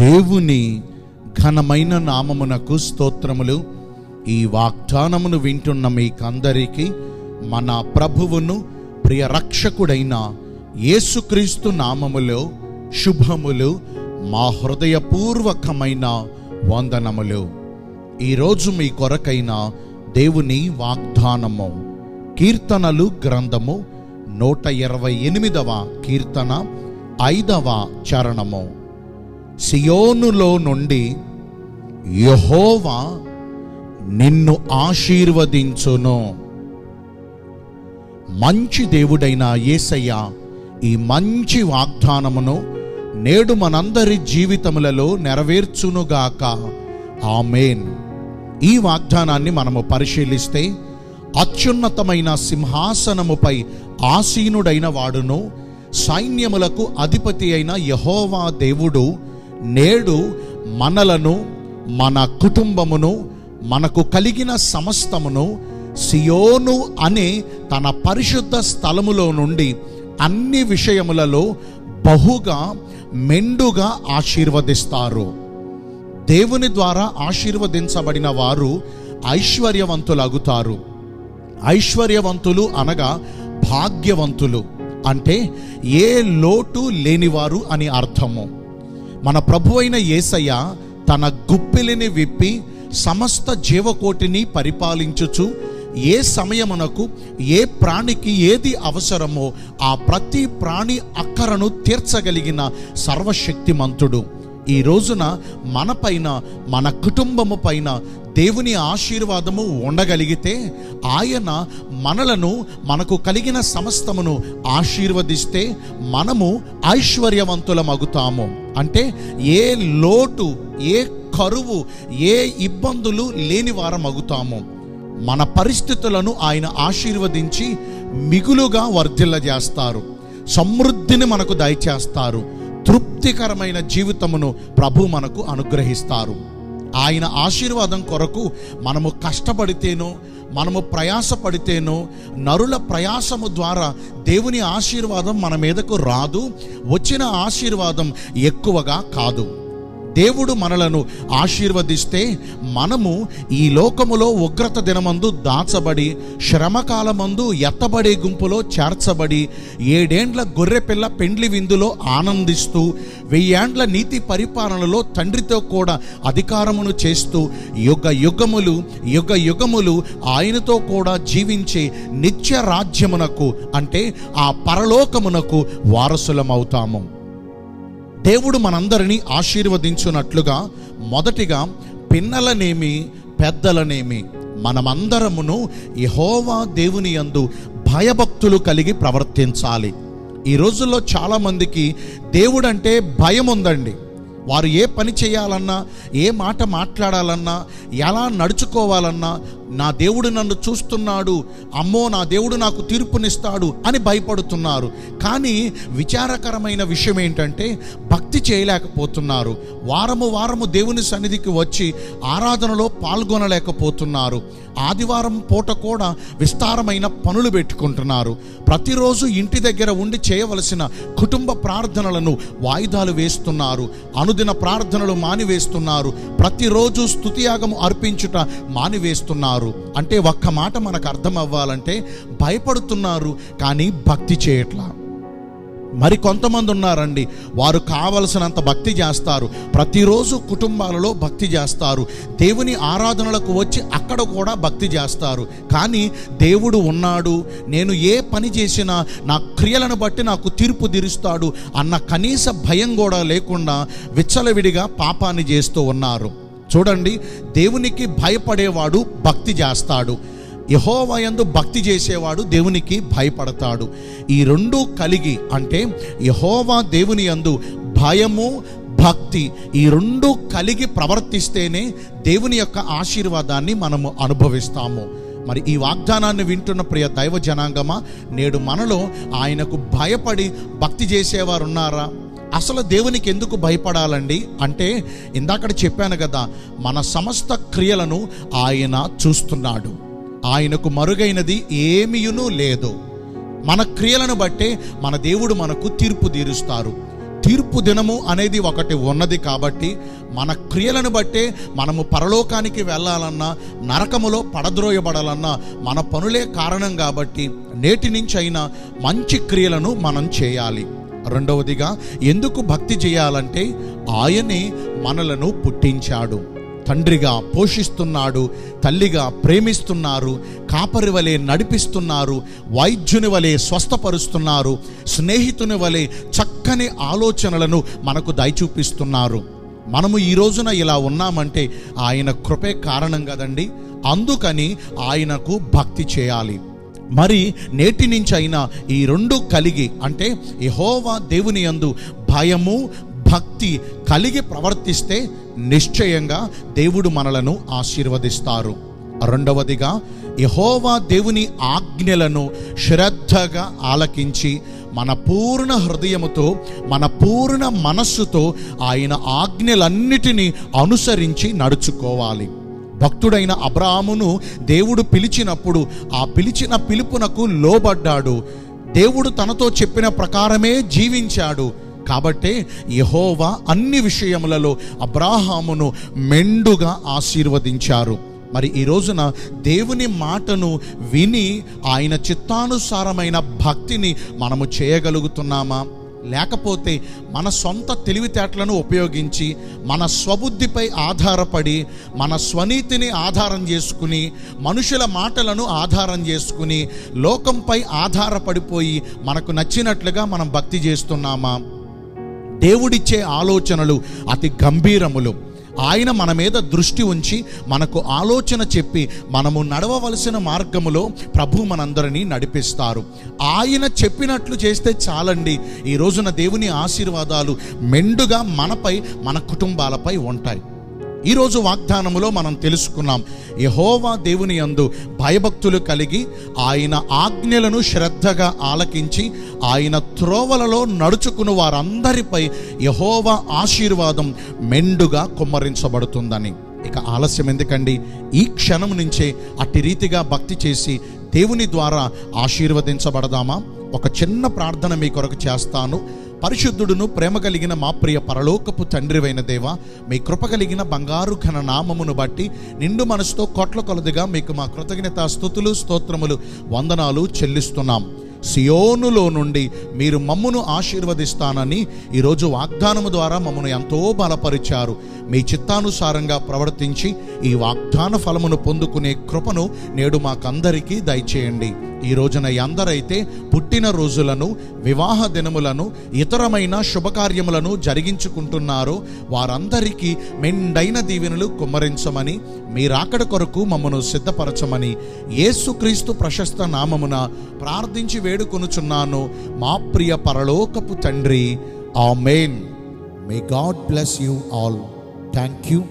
దేవుని ఘనమైన నామమునకు స్తోత్రములు. ఈ వాగ్దానమును వింటున్న మీకందరికీ మన ప్రభువును ప్రియ రక్షకుడైన యేసుక్రీస్తు నామములో శుభములు, మా హృదయపూర్వకమైన వందనములు. ఈరోజు మీ కొరకైన దేవుని వాగ్దానము కీర్తనలు గ్రంథము 128వ కీర్తన 5వ చరణము. సియోనులో నుండి యెహోవా నిన్ను ఆశీర్వదించును. మంచి దేవుడైన యేసయ్య ఈ మంచి వాగ్దానమును నేడు మనందరి జీవితములలో నెరవేర్చునుగాక. ఆమేన్. ఈ వాగ్దానాన్ని మనము పరిశీలిస్తే, అత్యున్నతమైన సింహాసనముపై ఆసీనుడైన వాడును సైన్యములకు అధిపతి అయిన యెహోవా దేవుడు నేడు మనలను, మన కుటుంబమును, మనకు కలిగిన సమస్తమును సియోను అనే తన పరిశుద్ధ స్థలములో నుండి అన్ని విషయములలో బహుగా మెండుగా ఆశీర్వదిస్తారు. దేవుని ద్వారా ఆశీర్వదించబడిన వారు ఐశ్వర్యవంతులగుతారు. ఐశ్వర్యవంతులు అనగా భాగ్యవంతులు, అంటే ఏ లోటు లేనివారు అని అర్థము. మన ప్రభువైన యేసయ్య తన గుప్పిలిని విప్పి సమస్త జీవకోటిని పరిపాలించుచు ఏ సమయమునకు ఏ ప్రాణికి ఏది అవసరమో ఆ ప్రతి ప్రాణి అక్కరను తీర్చగలిగిన సర్వశక్తిమంతుడు. ఈ రోజున మన పైన, మన కుటుంబము పైన దేవుని ఆశీర్వాదము ఉండగలిగితే, ఆయన మనలను, మనకు కలిగిన సమస్తమును ఆశీర్వదిస్తే మనము ఐశ్వర్యవంతులమగుతాము. అంటే ఏ లోటు, ఏ కరువు, ఏ ఇబ్బందులు లేని వారమగుతాము. మన పరిస్థితులను ఆయన ఆశీర్వదించి మిగులుగా వర్ధిల్లజేస్తారు. సమృద్ధిని మనకు దయచేస్తారు. తృప్తికరమైన జీవితమును ప్రభు మనకు అనుగ్రహిస్తారు. ఆయన ఆశీర్వాదం కొరకు మనము కష్టపడితేనో, మనము ప్రయాసపడితేనో, నరుల ప్రయాసము ద్వారా దేవుని ఆశీర్వాదం మన మీదకు రాదు. వచ్చిన ఆశీర్వాదం ఎక్కువగా కాదు. దేవుడు మనలను ఆశీర్వదిస్తే మనము ఈ లోకములో ఉగ్రత దినమందు దాచబడి, శ్రమకాలమందు ఎత్తబడే గుంపులో చేర్చబడి, 7 ఏండ్ల గొర్రెపిల్ల పెండ్లి విందులో ఆనందిస్తూ, 1000 ఏండ్ల నీతి పరిపాలనలో తండ్రితో కూడా అధికారమును చేస్తూ యుగ యుగములు ఆయనతో కూడా జీవించే నిత్య రాజ్యమునకు, అంటే ఆ పరలోకమునకు వారసులమవుతాము. దేవుడు మనందరినీ ఆశీర్వదించున్నట్లుగా మొదటిగా పిన్నలనేమి పెద్దలనేమి మనమందరమును యెహోవా దేవుని యందు భయభక్తులు కలిగి ప్రవర్తించాలి. ఈ రోజుల్లో చాలామందికి దేవుడంటే భయం ఉందండి. వారు ఏ పని చేయాలన్నా, ఏ మాట మాట్లాడాలన్నా, ఎలా నడుచుకోవాలన్నా, నా దేవుడు నన్ను చూస్తున్నాడు, అమ్మో నా దేవుడు నాకు తీర్పునిస్తాడు అని భయపడుతున్నారు. కానీ విచారకరమైన విషయం ఏంటంటే, భక్తి చేయలేకపోతున్నారు. వారము దేవుని సన్నిధికి వచ్చి ఆరాధనలో పాల్గొనలేకపోతున్నారు. ఆదివారం పూట కూడా విస్తారమైన పనులు పెట్టుకుంటున్నారు. ప్రతిరోజు ఇంటి దగ్గర ఉండి చేయవలసిన కుటుంబ ప్రార్థనలను వాయిదాలు వేస్తున్నారు. అనుదిన ప్రార్థనలు మానివేస్తున్నారు. ప్రతిరోజు స్తుతియాగము అర్పించుట మానివేస్తున్నారు. అంటే ఒక్క మాట మనకు అర్థం అవ్వాలంటే, భయపడుతున్నారు కానీ భక్తి చేయట్లా. మరి కొంతమంది ఉన్నారండి, వారు కావలసినంత భక్తి చేస్తారు. ప్రతిరోజు కుటుంబాలలో భక్తి చేస్తారు. దేవుని ఆరాధనలకు వచ్చి అక్కడ కూడా భక్తి చేస్తారు. కానీ దేవుడు ఉన్నాడు, నేను ఏ పని చేసినా నా క్రియలను బట్టి నాకు తీర్పు తీరుస్తాడు అన్న కనీస భయం కూడా లేకుండా విచ్చలవిడిగా పాపాన్ని చేస్తూ ఉన్నారు. చూడండి, దేవునికి భయపడేవాడు భక్తి చేస్తాడు. యెహోవా యందు భక్తి చేసేవాడు దేవునికి భయపడతాడు. ఈ రెండూ కలిగి, అంటే యెహోవా దేవుని యందు భయము, భక్తి, ఈ రెండూ కలిగి ప్రవర్తిస్తేనే దేవుని యొక్క ఆశీర్వాదాన్ని మనము అనుభవిస్తాము. మరి ఈ వాగ్దానాన్ని వింటున్న ప్రియ దైవ జనాంగమా, నేడు మనలో ఆయనకు భయపడి భక్తి చేసేవారు ఉన్నారా? అసలు దేవునికి ఎందుకు భయపడాలండి అంటే, ఇందాక చెప్పాను కదా, మన సమస్త క్రియలను ఆయన చూస్తున్నాడు. ఆయనకు మరుగైనది ఏమీయును లేదు. మన క్రియలను బట్టే మన దేవుడు మనకు తీర్పు తీరుస్తారు. తీర్పు దినము అనేది ఒకటి ఉన్నది కాబట్టి మన క్రియలను బట్టే మనము పరలోకానికి వెళ్ళాలన్నా, నరకములో పడద్రోయబడాలన్నా మన పనులే కారణం కాబట్టి నేటి నుంచి అయినా మంచి క్రియలను మనం చేయాలి. రెండవదిగా ఎందుకు భక్తి చేయాలంటే ఆయనే మనలను పుట్టించాడు, తండ్రిగా పోషిస్తున్నాడు, తల్లిగా ప్రేమిస్తున్నారు, కాపరి వలె నడిపిస్తున్నారు, వైద్యుని వలె స్వస్థపరుస్తున్నారు, స్నేహితుని వలె చక్కని ఆలోచనలను మనకు దయచూపిస్తున్నారు. మనము ఈ రోజున ఇలా ఉన్నామంటే ఆయన కృపే కారణం కదండి. అందుకని ఆయనకు భక్తి చేయాలి. మరి నేటి నుంచి అయినా ఈ రెండు కలిగి, అంటే యెహోవా దేవుని యందు భయము భక్తి కలిగి ప్రవర్తిస్తే నిశ్చయంగా దేవుడు మనలను ఆశీర్వదిస్తారు. రెండవదిగా యెహోవా దేవుని ఆజ్ఞలను శ్రద్ధగా ఆలకించి మన పూర్ణ హృదయముతో, మన పూర్ణ మనస్సుతో ఆయన ఆజ్ఞలన్నిటినీ అనుసరించి నడుచుకోవాలి. భక్తుడైన అబ్రాహామును దేవుడు పిలిచినప్పుడు ఆ పిలిచిన పిలుపునకు లోబడ్డాడు. దేవుడు తనతో చెప్పిన ప్రకారమే జీవించాడు. కాబట్టే యెహోవా అన్ని విషయములలో అబ్రాహామును మెండుగా ఆశీర్వదించారు. మరి ఈ రోజున దేవుని మాటను విని ఆయన చిత్తానుసారమైన భక్తిని మనము చేయగలుగుతున్నామా? లేకపోతే మన సొంత తెలివితేటలను ఉపయోగించి, మన స్వబుద్ధిపై ఆధారపడి, మన స్వనీతిని ఆధారం చేసుకుని, మనుషుల మాటలను ఆధారం చేసుకుని, లోకంపై ఆధారపడిపోయి మనకు నచ్చినట్లుగా మనం భక్తి చేస్తున్నామా? దేవుడిచ్చే ఆలోచనలు అతి గంభీరములు. ఆయన మన మీద దృష్టి ఉంచి మనకు ఆలోచన చెప్పి మనము నడవవలసిన మార్గములో ప్రభు మనందరినీ నడిపిస్తారు. ఆయన చెప్పినట్లు చేస్తే చాలండి. ఈ రోజున దేవుని ఆశీర్వాదాలు మెండుగా మనపై, మన కుటుంబాలపై ఉంటాయి. ఈరోజు వాగ్దానములో మనం తెలుసుకున్నాం, యెహోవా దేవుని యందు భయభక్తులు కలిగి ఆయన ఆజ్ఞలను శ్రద్ధగా ఆలకించి ఆయన త్రోవలలో నడుచుకుని వారందరిపై యెహోవా ఆశీర్వాదం మెండుగా కుమ్మరించబడుతుందని. ఇక ఆలస్యం ఎందుకండి? ఈ క్షణం నుంచే అట్టి రీతిగా భక్తి చేసి దేవుని ద్వారా ఆశీర్వదించబడదామా? ఒక చిన్న ప్రార్థన మీ కొరకు చేస్తాను. పరిశుద్ధుడును ప్రేమ కలిగిన మా ప్రియ పరలోకపు తండ్రివైన దేవా, మీ కృప కలిగిన బంగారు ఘన నామమును బట్టి నిండు మనసుతో కోట్ల కొలదిగా మీకు మా కృతజ్ఞత స్తుతులు స్తోత్రములు వందనాలు చెల్లిస్తున్నాం. సియోనులో నుండి మీరు మమ్మును ఆశీర్వదిస్తానని ఈరోజు వాగ్దానము ద్వారా మమ్మను ఎంతో బలపరిచారు. మీ చిత్తానుసారంగా ప్రవర్తించి ఈ వాగ్దాన ఫలమును పొందుకునే కృపను నేడు మాకందరికీ దయచేయండి. ఈ రోజున ఎందరైతే పుట్టిన రోజులను, వివాహ దినములను, ఇతరమైన శుభకార్యములను జరిగించుకుంటున్నారో వారందరికీ మెండైన దీవెనలు కుమ్మరించమని, మీ రాకడ కొరకు మమ్మను సిద్ధపరచమని యేసుక్రీస్తు ప్రశస్త నామమున ప్రార్థించి వేడుకొనుచున్నాను మా ప్రియ పరలోకపు తండ్రి. Amen. May God bless you all. Thank you.